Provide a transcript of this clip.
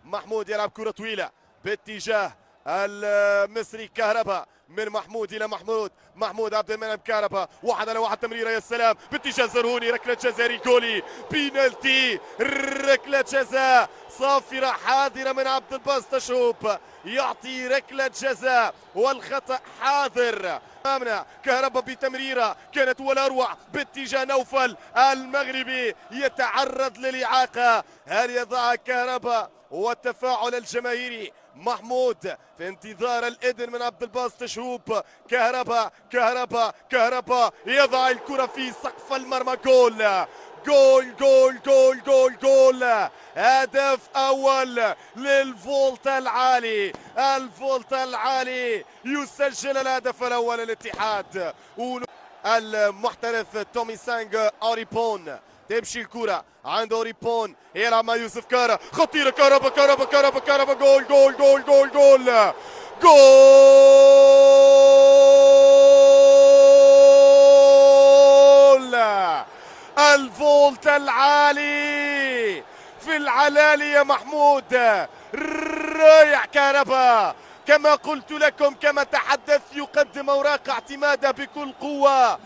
محمود يلعب كرة طويلة باتجاه المصري كهربا، من محمود الى محمود عبد المنعم كهربا، 1-على-1 تمريره، يا سلام باتجاه زرهوني، ركله جزاء ريكولي، بينالتي، ركله جزاء صافره حاضره من عبد الباسط تشوب، يعطي ركله جزاء والخطا حاضر امامنا. كهربا بتمريره كانت ولا اروع باتجاه نوفل المغربي، يتعرض للاعاقه، هل يضع كهربا؟ والتفاعل الجماهيري، محمود في انتظار الاذن من عبد الباسط تشوب، كهربا يضع الكره في سقف المرمى، جول جول جول جول جول جول، هدف اول للفولتا العالي، الفولتا العالي يسجل الهدف الاول للاتحاد. المحترف تومي سانغ اوريبون، تمشي الكرة عند اوريبون، يلعب مع يوسف كارا، خطيرة، كهربا، جول جول جول جول جول جول، الفولتا العالي في العلالي يا محمود، رايح كهربا كما قلت لكم، كما تحدث، يقدم اوراق اعتماده بكل قوة.